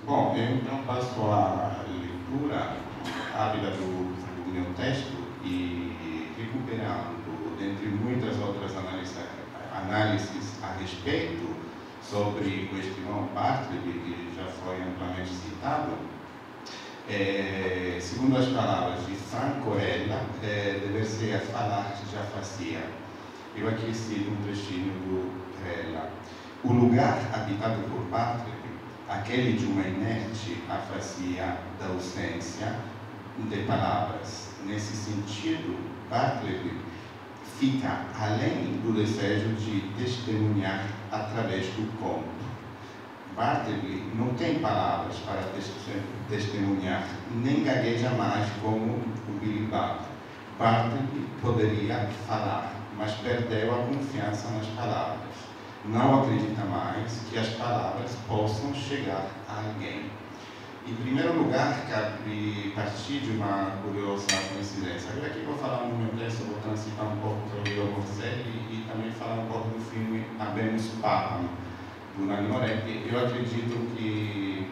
Bom, eu então passo a leitura rápida do meu texto e recuperando, dentre muitas outras análises a respeito sobre o escrivão Bartleby, que já foi amplamente citado, segundo as palavras de Frank Corella, dever-se a falar já fazia. Eu aqui cito um trechinho do Corella. O lugar habitado por Bartleby, aquele de uma inerte afasia da ausência de palavras. Nesse sentido, Bartleby fica além do desejo de testemunhar através do conto. Bartleby não tem palavras para testemunhar, nem gagueja mais como o Billy Budd. Bartleby poderia falar, mas perdeu a confiança nas palavras. Não acredita mais que as palavras possam chegar a alguém. Em primeiro lugar, cabe partir de uma curiosa coincidência. Agora aqui vou falar no meu texto, vou transitar um pouco sobre o Morcelli e também falar um pouco do filme Habemus Papam, do Nanni Moretti. Eu acredito que,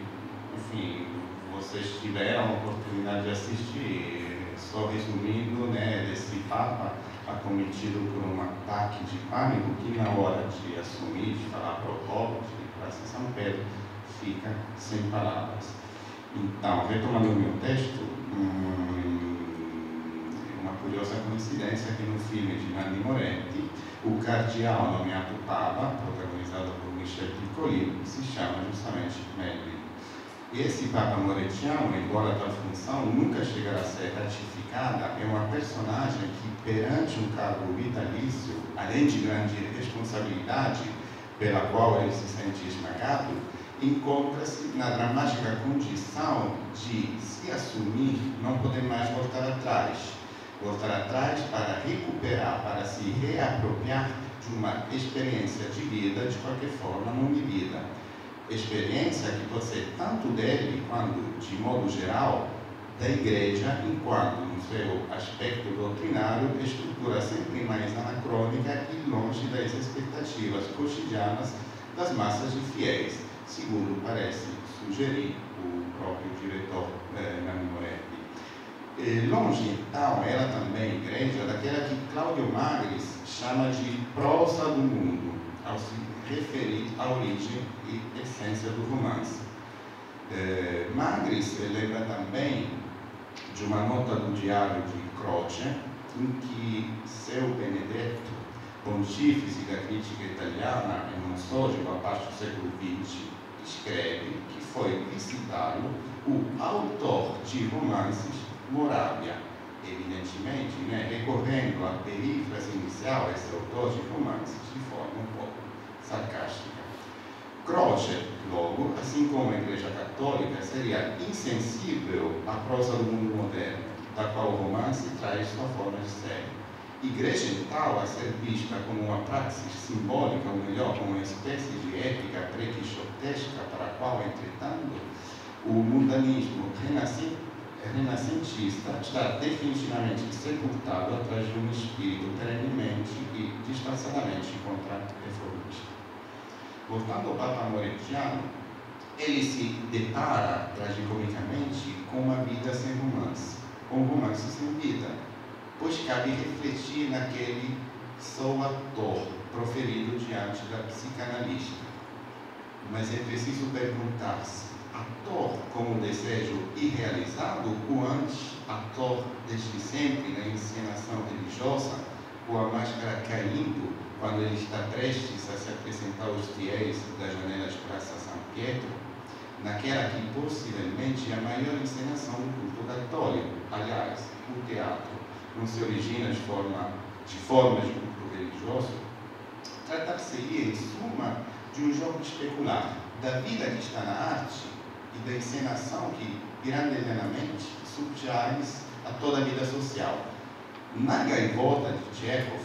enfim, vocês tiveram a oportunidade de assistir, só resumindo, né, desse Papa acometido por um ataque de pânico que, na hora de assumir, de falar para o povo, de ir para São Pedro, fica sem palavras. Então, retomando o meu texto, uma curiosa coincidência que no filme de Nanni Moretti, o cardeal nomeado Papa, protagonizado por Michel Piccoli, se chama justamente Melville. Esse Papa Morettiano, embora tal função nunca chegará a ser ratificada, é uma personagem que, perante um cargo vitalício, além de grande responsabilidade pela qual ele se sente esmagado, encontra-se na dramática condição de se assumir, não poder mais voltar atrás para recuperar, para se reapropriar de uma experiência de vida, de qualquer forma não vivida. Experiência que pode ser tanto dele quanto, de modo geral, da Igreja, enquanto, no seu aspecto doutrinário, estrutura sempre mais anacrônica e longe das expectativas cotidianas das massas de fiéis, segundo parece sugerir o próprio diretor Nanni Moretti. Longe, então, era também a Igreja daquela que Cláudio Magris chama de prosa do mundo, ao se referir à origem e essência do romance. Magris lembra também de uma nota do diário de Croce, em que seu Benedetto, pontífice da crítica italiana e não só de uma parte do século XX, escreve que foi visitá-lo o autor de romances Moravia, evidentemente, recorrendo à perífrase inicial, esse autor de romances, de forma um pouco sarcástica. Croce, logo, assim como a Igreja Católica, seria insensível à prosa do mundo moderno, da qual o romance traz sua forma de ser. Igreja tal a ser vista como uma praxis simbólica, ou melhor, como uma espécie de ética pré-quixotesca, para a qual, entretanto, o mundanismo renascentista está definitivamente sepultado atrás de um espírito perenemente e disfarçadamente contra-reformista. Voltando ao Papa Morettiano, ele se depara tragicomicamente com uma vida sem romance, com um romance sem vida, pois cabe refletir naquele sou ator proferido diante da psicanalista. Mas é preciso perguntar-se, ator como desejo irrealizado ou antes ator desde sempre na encenação religiosa, com a máscara caindo quando ele está prestes a se apresentar aos fiéis das janelas de Praça São Pietro, naquela que possivelmente é a maior encenação do culto católico. Aliás, o teatro não se origina de formas de culto religioso. Tratar-se-ia, em suma, de um jogo especular da vida que está na arte e da encenação que, grandelianamente, subjaz a toda a vida social. Na Gaivota de Chekhov,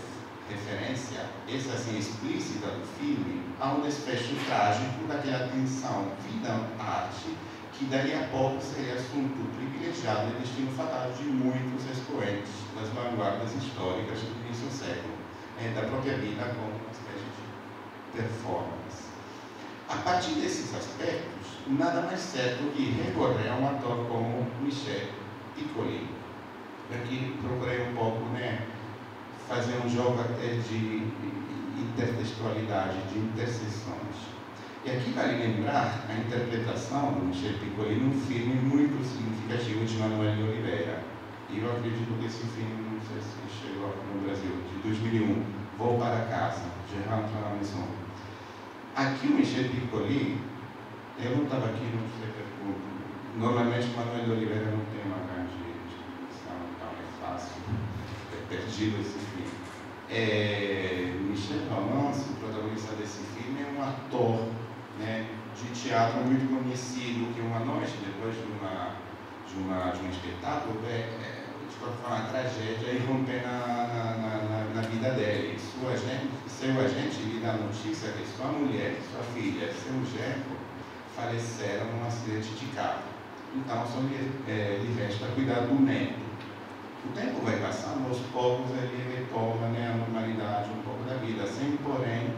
referência, essa assim explícita do filme, há um desfecho trágico daquela tensão vida-arte que daí a pouco seria assunto privilegiado e destino fatal de muitos expoentes das vanguardas históricas do início do século, da própria vida como uma espécie de performance. A partir desses aspectos, nada mais certo que recorrer a um ator como Michel Piccoli. Aqui procurei um pouco, fazer um jogo até de intertextualidade, de interseções. E aqui vale lembrar a interpretação do Michel Piccoli num filme muito significativo de Manuel de Oliveira. E eu acredito que esse filme, não sei se chegou no Brasil, de 2001, Vou para Casa, Gerard Clamison. Aqui o Michel Piccoli, eu não estava aqui, não sei pergunto. Normalmente Manuel de Oliveira não tem uma grande distribuição, então é fácil ter perdido esse filme. Michel Romance, o protagonista desse filme, é um ator de teatro muito conhecido, que uma noite, depois de um espetáculo, desculpa, uma tragédia irromper na vida dele. Seu agente lhe dá a notícia que sua mulher, sua filha, seu genro faleceram num acidente de carro. Então, só lhe resta cuidar do neto. O tempo vai passando, aos poucos ele retoma a normalidade um pouco da vida, sem, porém,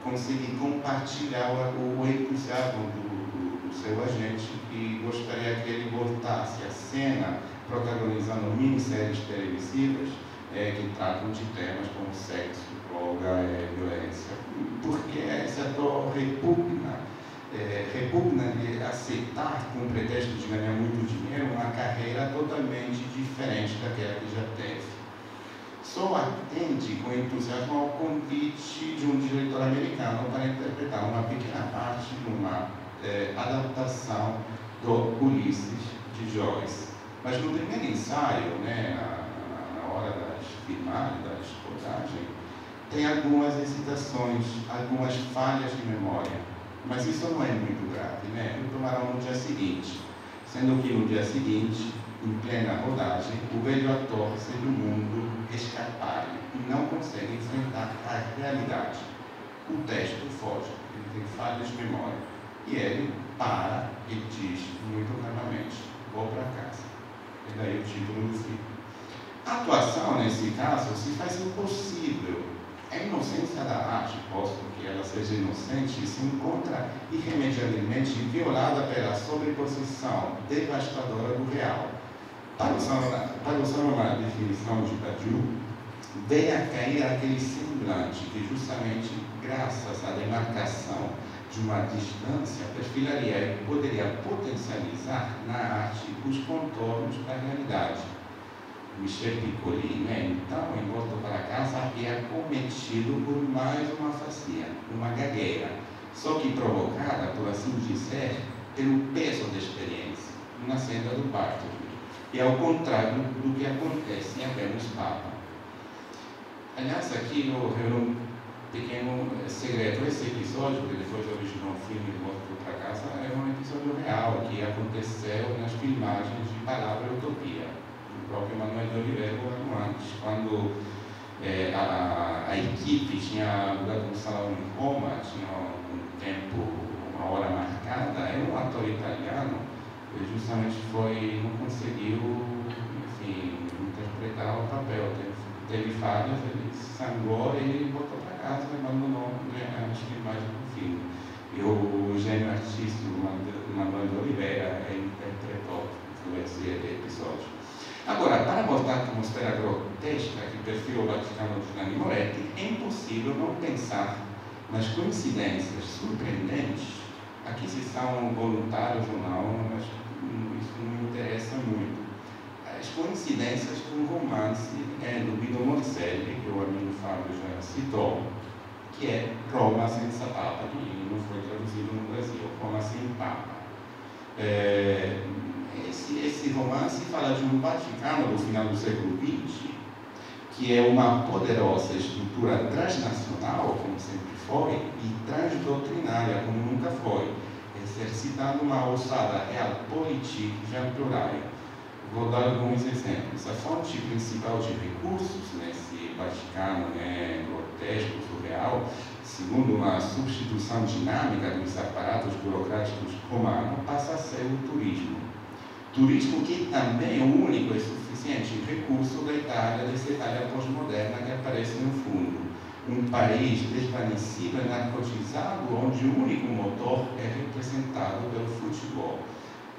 conseguir compartilhar o entusiasmo do seu agente, que gostaria que ele voltasse à cena protagonizando minisséries televisivas que tratam de temas como sexo, droga, violência, porque esse ator repugna de aceitar, com o pretexto de ganhar muito dinheiro, uma carreira totalmente diferente daquela que já teve. Só atende com entusiasmo ao convite de um diretor americano para interpretar uma pequena parte de uma adaptação do Ulisses de Joyce. Mas no primeiro ensaio, na hora das filmagens, da reportagem, tem algumas hesitações, algumas falhas de memória. Mas isso não é muito grave, retomarão no dia seguinte, sendo que no dia seguinte, em plena rodagem, o velho ator recebe o mundo escapar e não consegue enfrentar a realidade. O texto foge, ele tem falhas de memória. E ele para e diz, muito calmamente, vou para casa. E daí o título do filme. A atuação, nesse caso, se faz impossível. A inocência da arte, posto que ela seja inocente, se encontra irremediavelmente violada pela sobreposição devastadora do real. Para usar uma definição de Badiou, vem a cair aquele semblante que, justamente graças à demarcação de uma distância, perfilaria e poderia potencializar na arte os contornos da realidade. Michel Piccoli, então, em Volta para Casa, havia cometido por mais uma facia, uma gagueira, só que provocada, por assim dizer, pelo peso da experiência, na cena do parto, e ao contrário do que acontece em Apenas Papa. Aliás, aqui eu revelo um pequeno segredo. Esse episódio, que depois originou o filme de Volta para Casa, é um episódio real, que aconteceu nas filmagens de Palavra e Utopia. O próprio Manuel de Oliveira, um ano antes, quando a equipe tinha alugado um salão em Roma, tinha um tempo, uma hora marcada, era um ator italiano, ele justamente não conseguiu, interpretar o papel. Teve falhas, ele sangrou e voltou para casa e abandonou as filmagens do filme. E o gênio artístico Manuel de Oliveira interpretou esse episódio. Agora, para abordar a atmosfera grotesca que perfila o Vaticano de Nanni Moretti, é impossível não pensar nas coincidências surpreendentes. Aqui, se são voluntários ou não, mas isso não me interessa muito. As coincidências com o romance do Guido Morselli, que o amigo Fábio já citou, que é Roma senza Papa, que não foi traduzido no Brasil, Roma sem Papa. Esse romance fala de um Vaticano do final do século XX, que é uma poderosa estrutura transnacional, como sempre foi, e transdoutrinária, como nunca foi, exercitando uma ousada realpolitik plural. Vou dar alguns exemplos. A fonte principal de recursos nesse Vaticano grotesco, surreal, segundo uma substituição dinâmica dos aparatos burocráticos romanos, passa a ser o turismo. Turismo que também é o único e suficiente recurso da Itália, dessa Itália pós-moderna que aparece no fundo. um país desvanecido e narcotizado, onde o único motor é representado pelo futebol,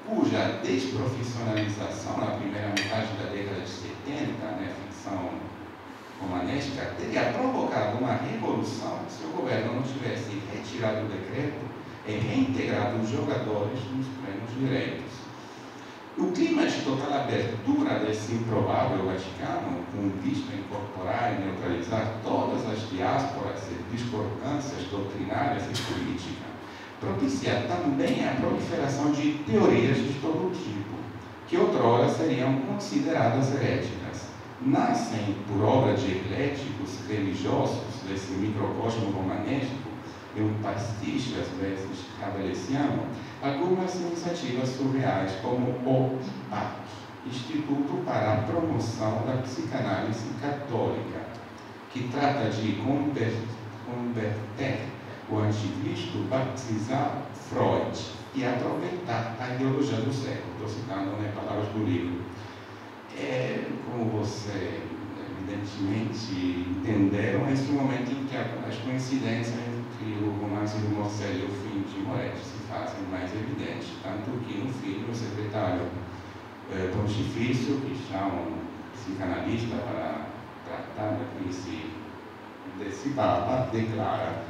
cuja desprofissionalização na primeira metade da década de 70, ficção romanesca, teria provocado uma revolução se o governo não tivesse retirado o decreto e reintegrado os jogadores nos plenos direitos. O clima de total abertura desse improvável Vaticano, com vista a incorporar e neutralizar todas as diásporas e discordâncias doutrinárias e políticas, propicia também a proliferação de teorias de todo tipo, que outrora seriam consideradas heréticas. Nascem por obra de ecléticos religiosos desse microcosmo romanesco, e um pastiche, às vezes, cabeleciano, algumas iniciativas surreais, como o IPAC, Instituto para a Promoção da Psicanálise Católica, que trata de converter o anticristo, batizar Freud e aproveitar a ideologia do século. Estou citando palavras do livro. Como você evidentemente entenderam, esse momento em que as coincidências entre o romance do Morselli e o fim de Moretti se fazem mais evidentes, tanto que no filme o secretário pontifício, que chama um psicanalista para tratar da crise desse Papa, declara,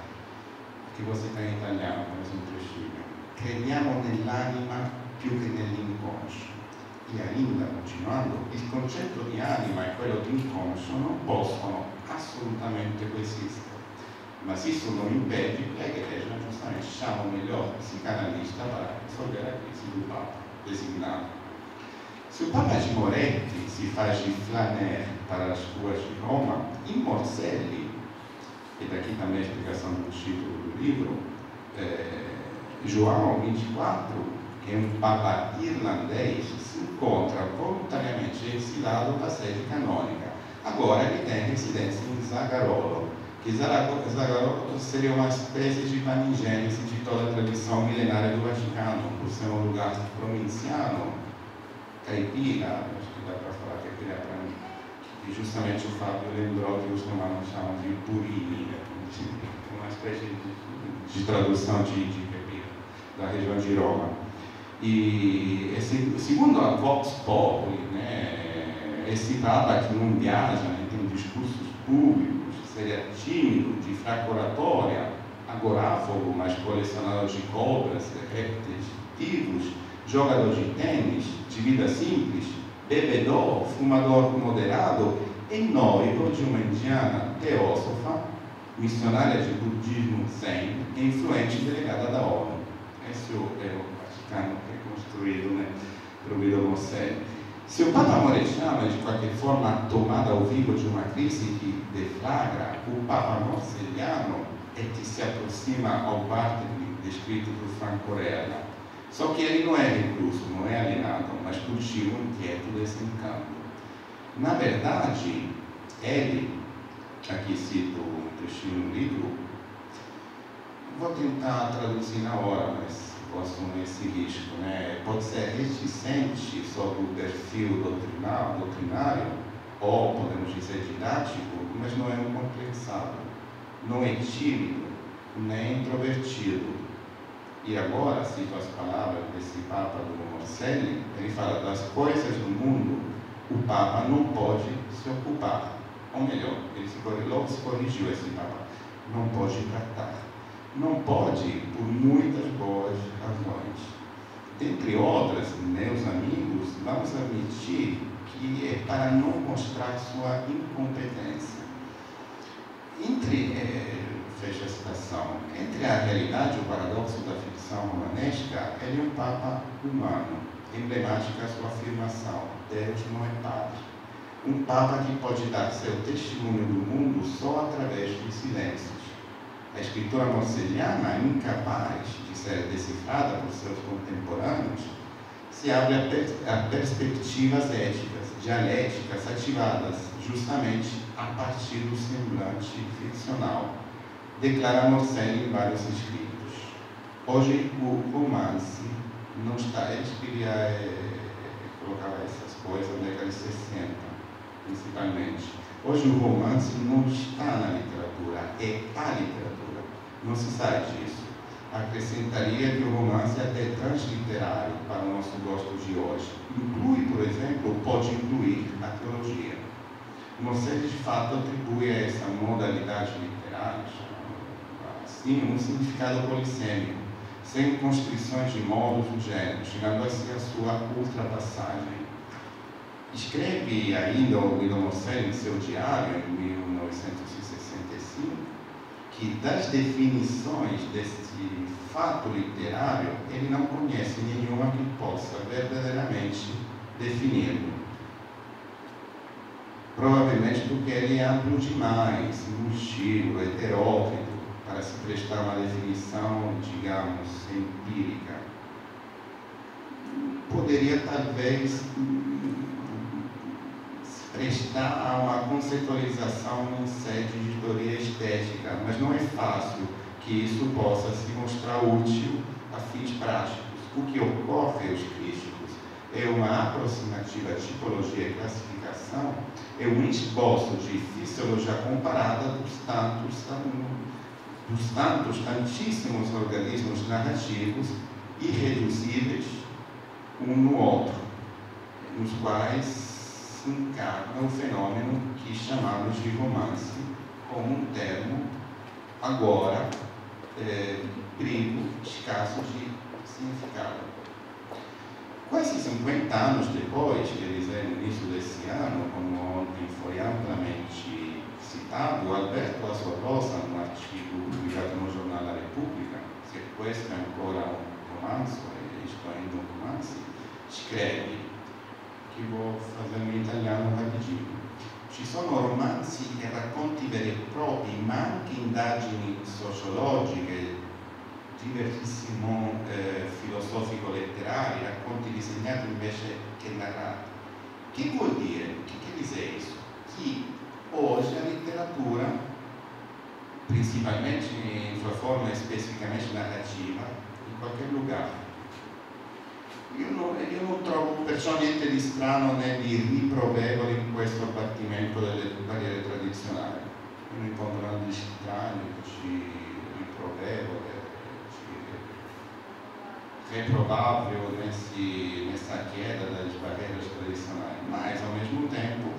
che você está in italiano, mas un trecino, crediamo nell'anima più che nell'inconscio. E ainda, continuando, il concetto di anima e quello di inconscio non possono assolutamente coesistere. Ma se isso non impede che la Igreja giustamente chama o melhor psicanalista para resolver a crise do Papa designado. Se o Papa de Moretti se faz de flaner para as ruas de Roma, em Morselli, e daqui também a explicação do título do livro, João 24, que é um Papa irlandês, se encontra voluntariamente exilado da sede canônica. Agora ele tem residência em Zagarolo, que Zagarolo seria uma espécie de panigênese de toda a tradição milenária do Vaticano, por ser um lugar provinciano, caipira, acho que dá para falar caipira para mim, e justamente o Fábio lembrou que os romanos chamam de Purini, uma espécie de tradução de caipira, da região de Roma. E segundo a Vox Populi, esse Papa que não viaja, tem discursos públicos, seria tímido, de fraca oratória, agoráfobo, mas colecionador de cobras, repetitivos, jogador de tênis, de vida simples, bebedor, fumador moderado e noivo de uma indiana teósofa, missionária de budismo zen e influente delegada da ONU. Esse é o Vaticano que é construído pelo Guido Morselli. Se o Papa Morettiano é de qualquer forma tomada ao vivo de uma crise que deflagra, o Papa Morselliano é que se aproxima ao Barthes descrito por Franco Rella. Só que ele não é recluso, não é alienado, mas cultiva um inquieto desse encanto. Na verdade, ele, aqui cito um trechinho no livro, vou tentar traduzir na hora, mas posso nesse risco, pode ser reticente sobre o perfil doutrinário, ou podemos dizer didático, mas não é um complexado, não é tímido, nem introvertido. E agora, cito as palavras desse Papa do Morselli, ele fala das coisas do mundo, o Papa não pode se ocupar. Ou melhor, logo se corrigiu esse Papa, não pode tratar. Não pode, por muitas boas razões. Dentre outras, meus amigos, vamos admitir que é para não mostrar sua incompetência. Fecha a citação, entre a realidade e o paradoxo da ficção romanesca, ele é um Papa humano, emblemática a sua afirmação, Deus não é Padre. Um Papa que pode dar seu testemunho do mundo só através dos silêncios. A escritura morselliana, incapaz de ser decifrada por seus contemporâneos, se abre a perspectivas éticas, dialéticas ativadas justamente a partir do semblante ficcional, declara Morselli em vários escritos. Hoje o romance não está, ele queria colocar essas coisas na década de 60, principalmente. Hoje o romance não está na literatura, é a literatura. Não se sai disso. Acrescentaria que o romance é até transliterário para o nosso gosto de hoje. Inclui, por exemplo, pode incluir a teologia. Mosè, de fato, atribui a essa modalidade literária, assim, um significado polissêmico, sem constrições de modos do gênero, chegando assim à sua ultrapassagem. Escreve ainda o Guido Mosè em seu diário, em 1965, que das definições deste fato literário, ele não conhece nenhuma que possa verdadeiramente defini-lo. Provavelmente porque ele é amplo demais, embustido, heteróclito, para se prestar uma definição, digamos, empírica. Poderia, talvez, se prestar a uma conceitualização em sede de teoria estética, mas não é fácil que isso possa se mostrar útil a fins práticos. O que ocorre aos críticos é uma aproximativa tipologia e classificação, é um esboço de fisiologia comparada dos tantíssimos organismos narrativos irreduzíveis um no outro, nos quais se encarna o fenômeno que chamamos de romance, como um termo agora perigo escasso de significado. Quase 50 anos depois, quer dizer, no início desse ano, como ontem foi amplamente citado, Alberto Asor Rosa, num artigo publicado no Jornal da República, se questo è ancora un romanzo, e sto ainda um romance, escreve, que vou fazer em italiano rapidinho. Ci sono romanzi e racconti veri e propri, ma anche indagini sociologiche, divertissimo filosofico-letterari, racconti disegnati invece che narrati. Che vuol dire? Che dice isso? Que hoje a literatura, principalmente em sua forma especificamente narrativa, in qualche lugar. Io non trovo perciò niente di strano né di riprovevole in questo abbattimento delle barriere tradizionali. Io non incontro nada di strano, di riprovevole, reprovável nessa queda das barreiras tradicionais, mas ao mesmo tempo,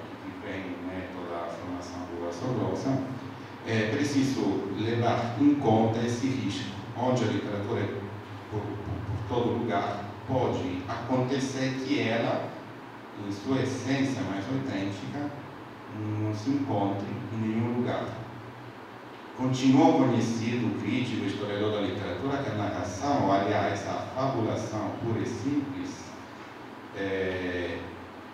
aqui vem toda a formação do Asor Rosa, é preciso levar em conta esse risco, onde a literatura por todo lugar pode acontecer que ela, em sua essência mais autêntica, não se encontre em nenhum lugar. Continuou conhecido o crítico e historiador da literatura que a narração, ou aliás, a fabulação pura e simples,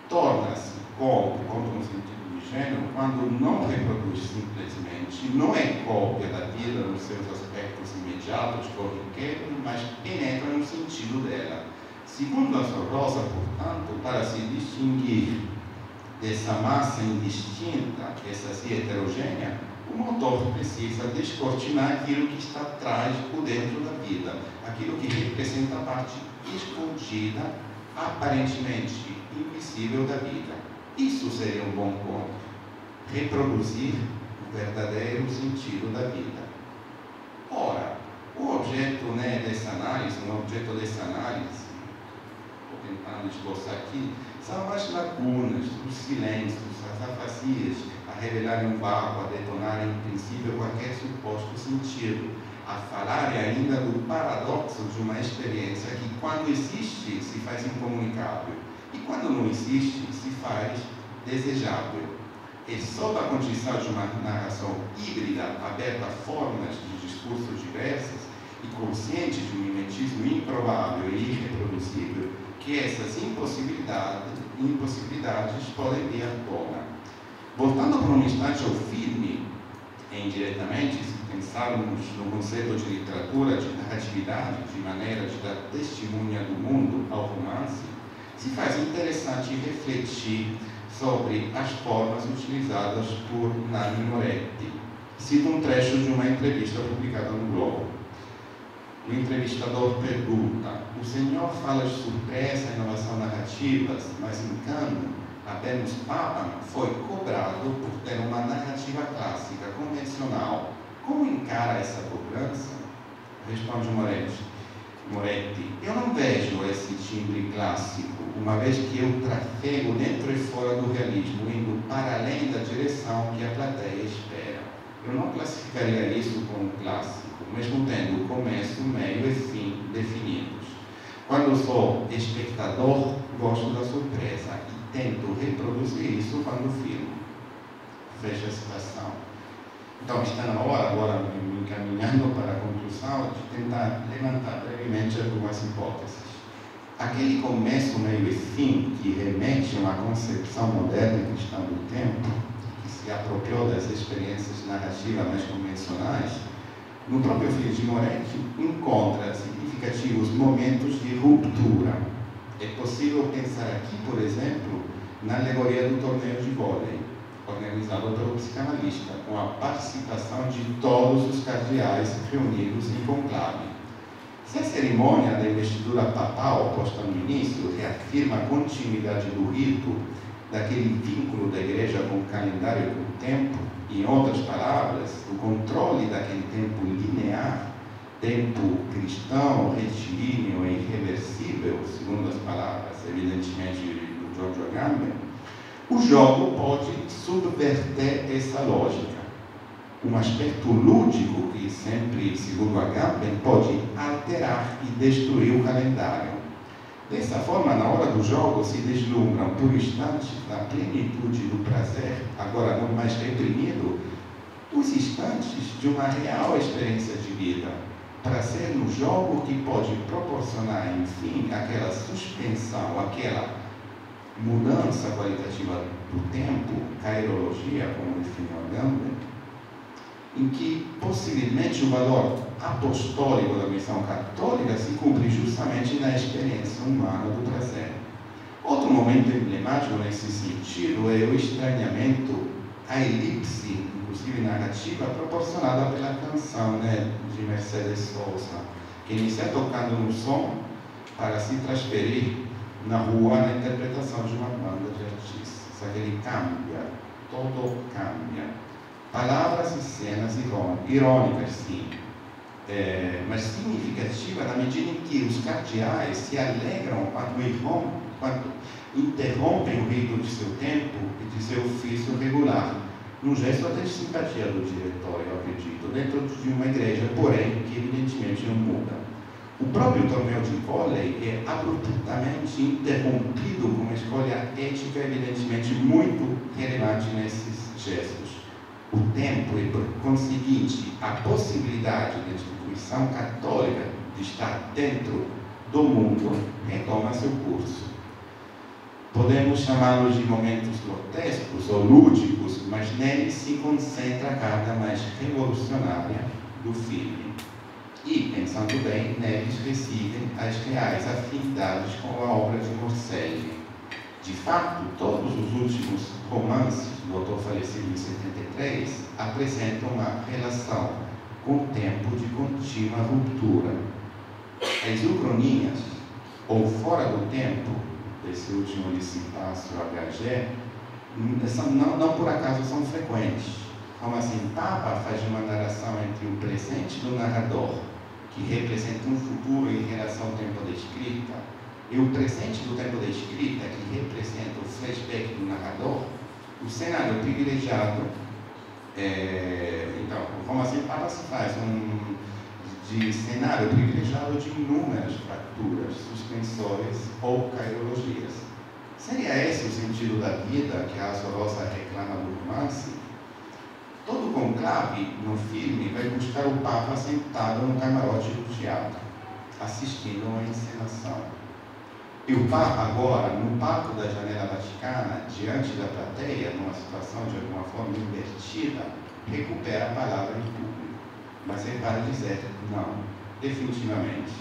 torna-se conto no sentido de gênero, quando não reproduz simplesmente, não é cópia da vida nos seus aspectos imediatos, corriqueiros, mas penetra no sentido dela. Segundo Asor Rosa, portanto, para se distinguir dessa massa indistinta, essa assim heterogênea, o autor precisa descortinar aquilo que está atrás, por dentro da vida, aquilo que representa a parte escondida, aparentemente invisível da vida. Isso seria um bom ponto. Reproduzir o verdadeiro sentido da vida. Ora, o objeto dessa análise, estou tentando esboçar aqui, são as lacunas, os silêncios, as afasias, a revelarem um vácuo, a detonarem em princípio qualquer suposto sentido, a falarem ainda do paradoxo de uma experiência que, quando existe, se faz incomunicável, e quando não existe, se faz desejável. E sob a condição de uma narração híbrida, aberta a formas de discursos diversas e consciente de um mimetismo improvável e irreproduzível, que essas impossibilidades podem vir à tona. Voltando por um instante ao filme, indiretamente, se pensarmos no conceito de literatura, de narratividade, de maneira de dar testemunha do mundo ao romance, se faz interessante refletir sobre as formas utilizadas por Nanni Moretti. Cito um trecho de uma entrevista publicada no Globo. O entrevistador pergunta: o senhor fala de surpresa, inovação narrativas, mas Encano Habemus Papam foi cobrado por ter uma narrativa clássica, convencional. Como encara essa cobrança? Responde Moretti, eu não vejo esse timbre clássico, uma vez que eu trafego dentro e fora do realismo, indo para além da direção que a plateia espera. Eu não classificaria isso como clássico, mesmo tendo começo, meio e fim definidos. Quando sou espectador, gosto da surpresa e tento reproduzir isso quando filmo. Fecha a citação. Então, está na hora, agora me encaminhando para a conclusão, de tentar levantar brevemente algumas hipóteses. Aquele começo, meio e fim, que remete a uma concepção moderna e cristã do tempo, que se apropriou das experiências narrativas mais convencionais, no próprio filho de Moretti, encontra significativos momentos de ruptura. É possível pensar aqui, por exemplo, na alegoria do torneio de vôlei, organizado pelo psicanalista, com a participação de todos os cardeais reunidos em conclave. Se a cerimônia da investidura papal, posta no início, reafirma a continuidade do rito, daquele vínculo da igreja com o calendário e com o tempo, em outras palavras, o controle daquele tempo linear, tempo cristão, retilíneo e irreversível, segundo as palavras, evidentemente, do Giorgio Agamben, o jogo pode subverter essa lógica. Um aspecto lúdico que sempre, segundo Agamben, pode alterar e destruir o calendário. Dessa forma, na hora do jogo, se deslumbram por instantes, na plenitude do prazer, agora não mais reprimido, os instantes de uma real experiência de vida. Prazer no jogo que pode proporcionar, enfim, aquela suspensão, aquela mudança qualitativa do tempo, kairologia, como definiu Agamben, em que possivelmente o valor apostólico da missão católica se cumpre justamente na experiência humana do prazer. Outro momento emblemático nesse sentido é o estranhamento, a elipse, inclusive narrativa, proporcionada pela canção de Mercedes Sosa, que inicia tocando no som para se transferir na rua na interpretação de uma banda de artistas. Aquele cambia, todo cambia. Palavras e cenas irônicas, sim, mas significativa na medida em que os cardeais se alegram quando interrompem o rito de seu tempo e de seu ofício regular, num gesto até de simpatia do diretor, eu acredito, dentro de uma igreja, porém, que evidentemente não muda. O próprio torneio de vôlei é abruptamente interrompido com uma escolha ética evidentemente muito relevante nesses gestos. O tempo e, por conseguinte, a possibilidade da instituição católica de estar dentro do mundo retoma seu curso. Podemos chamá-los de momentos grotescos ou lúdicos, mas neles se concentra a carga mais revolucionária do filme. E, pensando bem, neles residem as reais afinidades com a obra de Morselli. De fato, todos os últimos romances do autor falecido em 73 apresentam uma relação com o tempo de contínua ruptura. As ucronias, ou fora do tempo, desse último licipácio HG, não por acaso são frequentes. Como assim, Papa faz uma narração entre o presente do narrador, que representa um futuro em relação ao tempo da escrita, e o presente do tempo da escrita, que representa o flashback do narrador, o cenário privilegiado, então, como assim, Papa se faz de cenário privilegiado de inúmeras fraturas, suspensões ou cairologias. Seria esse o sentido da vida que a Azorosa reclama do romance? Todo conclave no filme vai buscar o Papa sentado no camarote do teatro, assistindo a uma encenação. E o Papa agora, no palco da janela vaticana, diante da plateia, numa situação de alguma forma invertida, recupera a palavra em público. Mas é para dizer, não, definitivamente,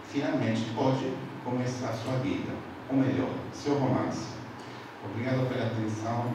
finalmente pode começar a sua vida, ou melhor, seu romance. Obrigado pela atenção.